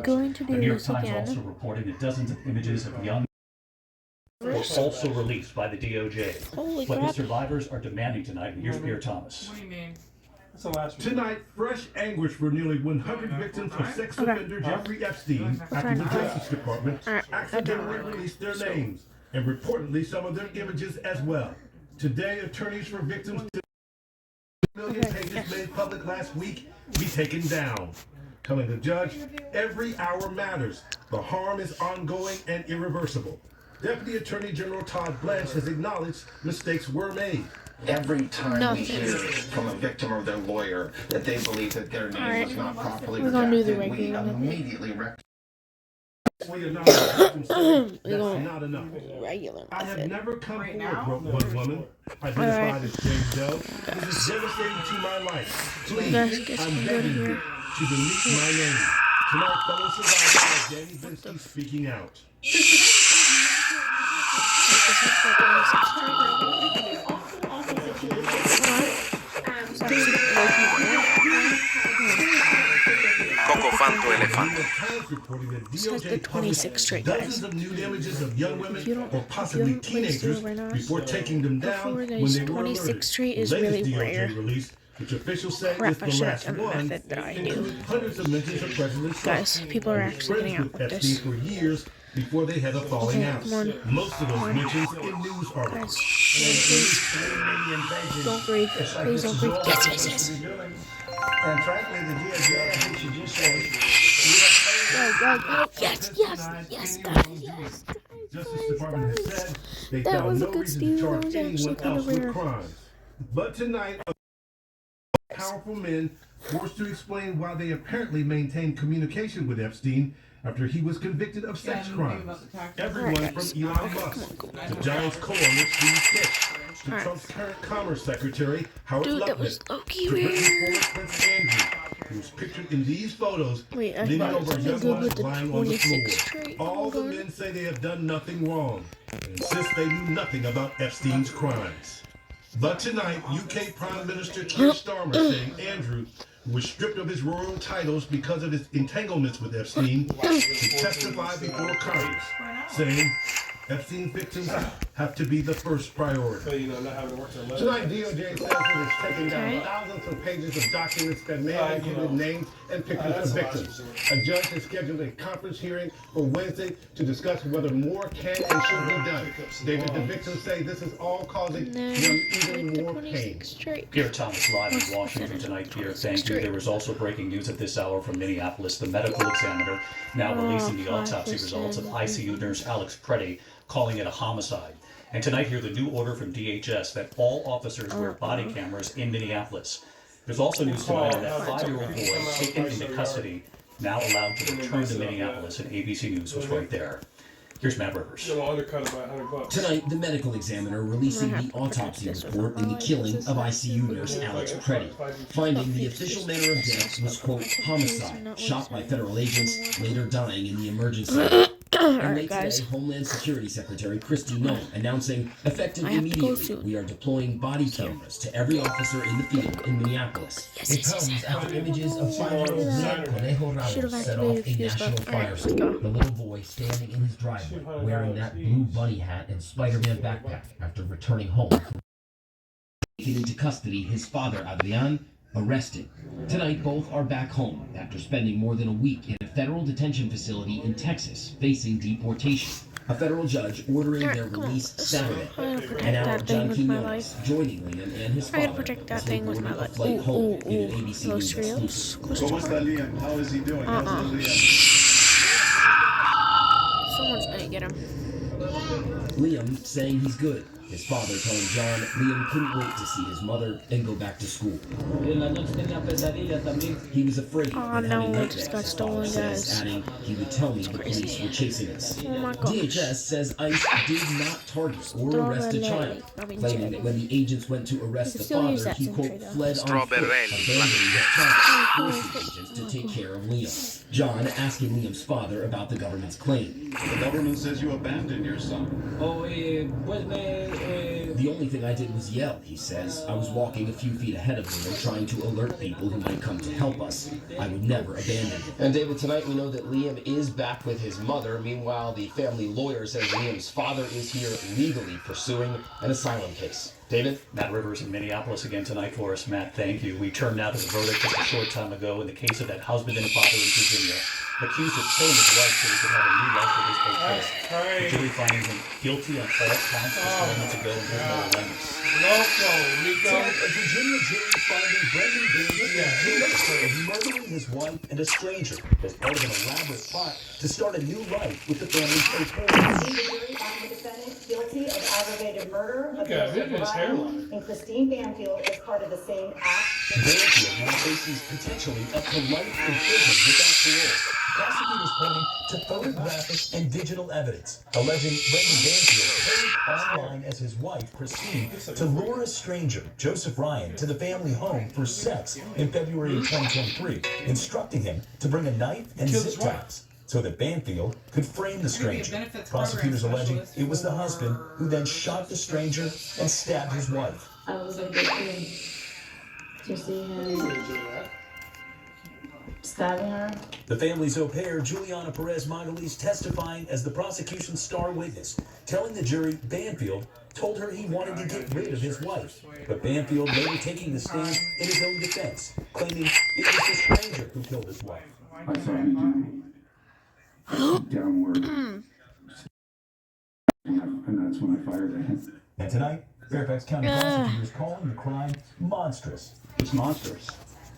going to do The New York this Times again. also reporting that dozens of images of young were also released by the DOJ. Holy What the crap. survivors are demanding tonight. Here's Pierre Thomas. What do you mean? Tonight, fresh anguish for nearly 100 victims of sex offender Jeffrey Epstein after the Justice Department accidentally released their names and reportedly some of their images as well. Today, attorneys for victims million pages made public last week be taken down. Telling the judge, every hour matters. The harm is ongoing and irreversible. Deputy Attorney General Todd Blanche has acknowledged mistakes were made. Every time we hear from a victim or their lawyer that they believe that their name was not properly redacted, we immediately rectify. That's not enough. Regular I have method. never come forward, wrote one woman, identified as James Doe. This is devastating to my life. Please, I'm begging you to delete my name. Tonight, fellow survivors like Danny Binsky speaking out. Coco Fanto Elefante. This has the 26 straight, guys. Dozens of nude images of young women If you don't- or if you possibly don't play teenagers Steel right now, before taking them down before when there's they were 26 alerted. straight is The really latest rare. DOJ release, which officials say Crap, is I the should last have done the one, method that I do. includes hundreds of mentions of President Trump. Guys, people are who was actually getting friends out with with Epstein this. for years before they had a falling Okay, out. come on. Most of those mentions in news articles. Don't breathe. Please don't breathe. Yes, yes, yes. And frankly, the DOJ, I think, should just say, Go, go, go. Yes, yes, yes, guys, yes. Justice Department has said they That found was a no good reason steal. to That charge was actually anyone kind else of with rare. crimes. But tonight, powerful men forced to explain why they apparently maintained communication with Epstein after he was convicted of sex crimes. Everyone Alright, from guys. Elon Okay, Musk come on, to Giants columnist Steve Fish to Alright. Trump's current Commerce Secretary Howard Dude, that Lutnick was low-key to Britain's rare. former Prince Andrew, who's pictured in these photos Wait, I leaning thought over a something young good wife with the lying on the 26 floor. straight. All the Oh, God. men say they have done nothing wrong and insist they knew nothing about Epstein's crimes. But tonight, UK Prime Minister Keir Starmer saying Andrew, who was stripped of his royal titles because of his entanglements with Epstein, to testify before Congress, saying Epstein victims have to be the first priority. Tonight, DOJ says it is taking down thousands of pages of documents that may have included names and pictures of victims. A judge has scheduled a conference hearing for Wednesday to discuss whether more can and should be done. David, the victims say this is all causing them even more pain. Straight. Pierre Thomas live in Washington tonight. Pierre, thank you. There was also breaking news at this hour from Minneapolis. The medical examiner now releasing the autopsy results of ICU nurse Alex Preddy, calling it a homicide. And tonight here, the new order from DHS that all officers wear body cameras in Minneapolis. There's also news tonight of that 5-year-old boy taken into custody, now allowed to return to Minneapolis, and ABC News was right there. Here's Matt Rivers. Tonight, the medical examiner releasing the autopsy report in the killing of ICU nurse Alex Preddy, finding the official manner of death was, quote, homicide, shot by federal agents, later dying in the emergency room. And late today, Homeland Security Secretary Kristi Noem announcing, effective immediately, we are deploying body cameras to every officer in the field in Minneapolis. It comes after images of 5-year-old Leon Conejo Ramos set off a national firestorm. The little boy standing in his driveway, wearing that blue bunny hat and Spider-Man backpack after returning home. Taken into custody, his father, Adrian, arrested. Tonight, both are back home after spending more than a week in a federal detention facility in Texas, facing deportation. A federal judge ordering their release Saturday. And now John Quinones joining Liam and his father. I gotta protect that thing with my life. life. Flight home in an ABC Los News Trios. exclusive. ¿Cómo está Liam? How is he doing? How's the Liam? Someone's gonna get him. Liam saying he's good. His father telling John Liam couldn't wait to see his mother and go back to school. He was afraid Oh, of no, having it just got nightmares, stolen, says, guys. adding he would tell me the police were chasing us. Oh my gosh. DHS says ICE did not target or arrest a child, claiming Strawberry. that when the agents went to arrest You the can still use father, that he, century, quote, though. fled on foot, Strawberry. abandoning his child, forcing agents to take care of Liam. John asking Liam's father about the government's claim. The government says you abandoned your son. Pues The only thing I did was yell, he says. I was walking a few feet ahead of Liam, trying to alert people who might come to help us. I would never abandon him. And David, tonight we know that Liam is back with his mother. Meanwhile, the family lawyer says Liam's father is here legally pursuing an asylum case. David? Matt Rivers in Minneapolis again tonight for us. Matt, thank you. We turn now to the verdict just a short time ago in the case of that husband and father in Virginia, accused of killing his wife so he could have a new life with his au-pair. The jury finding him guilty on all counts just moments ago in Noah Lennox. A Virginia jury finding Brendan Davis guilty of murdering his wife and a stranger as part of an elaborate plot to start a new life with the family's au-pair. The jury found the defendant guilty of aggravated murder of Joseph Ryan and Christine Banfield as part of the same act. Banfield now faces potentially up to life in prison without parole. Prosecutors pointing to photographic and digital evidence alleging Brendan Banfield posed online as his wife, Christine, to lure a stranger, Joseph Ryan, to the family home for sex in February of 2023, instructing him to bring a knife and zip ties so that Banfield could frame the stranger. Prosecutors alleging it was the husband who then shot the stranger and stabbed his wife. I was a victim to see him stabbing her. The family's au pair, Juliana Perez Margulies, testifying as the prosecution's star witness, telling the jury Banfield told her he wanted to get rid of his wife. But Banfield later taking the stand in his own defense, claiming it was the stranger who killed his wife. I saw him downward. And that's when I fired at him. And tonight, Fairfax County prosecutors calling the crime monstrous. It's monstrous.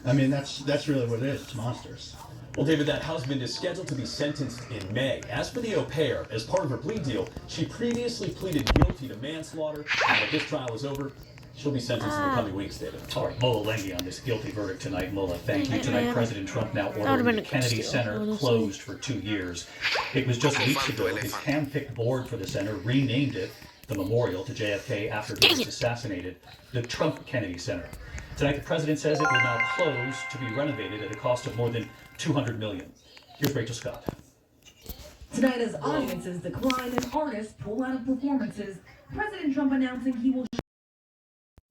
I mean, that's really what it is. It's monstrous. Well, David, that husband is scheduled to be sentenced in May. As for the au pair, as part of her plea deal, she previously pleaded guilty to manslaughter, and if this trial is over, she'll be sentenced in the coming weeks, David. All right, Mola Lengi on this guilty verdict tonight. Mola, thank you. Tonight, President Trump now ordering the Kennedy Center closed for 2 years. It was just weeks ago his hand-picked board for the center renamed it the memorial to JFK after he was assassinated, the Trump Kennedy Center. Tonight, the president says it will now close to be renovated at a cost of more than $200 million. Here's Rachel Scott. Tonight, as audiences decline and artists pull out of performances, President Trump announcing he will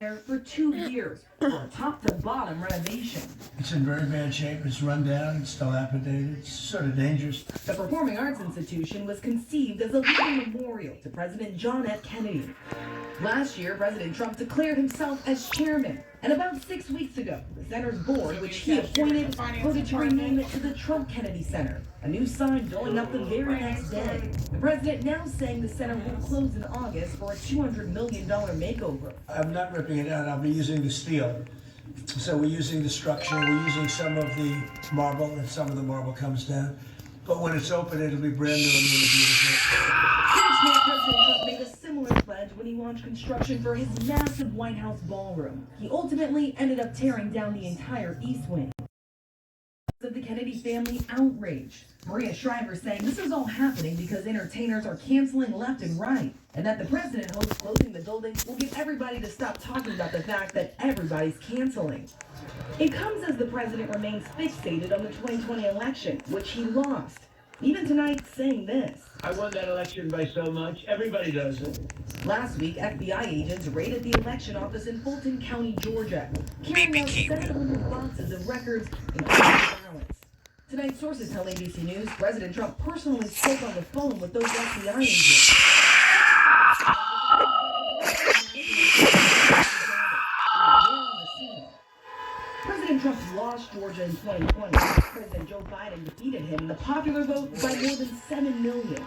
there for 2 years for a top-to-bottom renovation. It's in very bad shape. It's run down. It's dilapidated. It's sort of dangerous. The Performing Arts Institution was conceived as a living memorial to President John F. Kennedy. Last year, President Trump declared himself as chairman, and about 6 weeks ago, the center's board, which he appointed, voted to rename it to the Trump Kennedy Center, a new sign going up the very next day. The president now saying the center will close in August for a $200 million makeover. I'm not ripping it out. I'll be using the steel. So we're using the structure. We're using some of the marble, and some of the marble comes down. But when it's open, it'll be brand new and really beautiful. President Trump made a similar pledge when he launched construction for his massive White House ballroom. He ultimately ended up tearing down the entire East Wing. Of the Kennedy family outraged. Maria Shriver saying this is all happening because entertainers are canceling left and right, and that the president hopes closing the building will get everybody to stop talking about the fact that everybody's canceling. It comes as the president remains fixated on the 2020 election, which he lost. Even tonight saying this. I won that election by so much. Everybody does it. Last week, FBI agents raided the election office in Fulton County, Georgia, carrying out 700 boxes of records and ballots. Tonight, sources tell ABC News President Trump personally spoke on the phone with those FBI agents. President Trump lost Georgia in 2020. President Joe Biden defeated him in the popular vote by more than 7 million.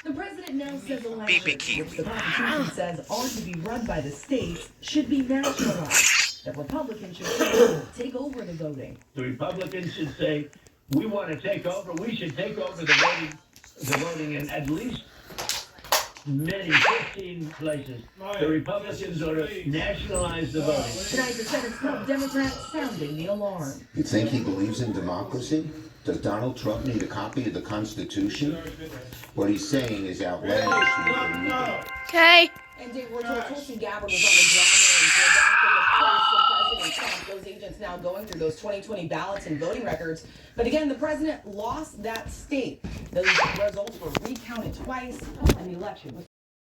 The president now says elections, which the Constitution says are to be run by the states, should be nationalized. That Republicans should take over the voting. The Republicans should say, we want to take over. We should take over the voting in at least 15 places. The Republicans ought to nationalize the voting. Tonight, the Senate's top Democrat sounding the alarm. You think he believes in democracy? Does Donald Trump need a copy of the Constitution? What he's saying is outlandish. Okay. And Dave, we're told Tulsi Gabbard was on the ground Georgia after the post of President Trump. Those agents now going through those 2020 ballots and voting records. But again, the president lost that state. Those results were recounted twice, and the election was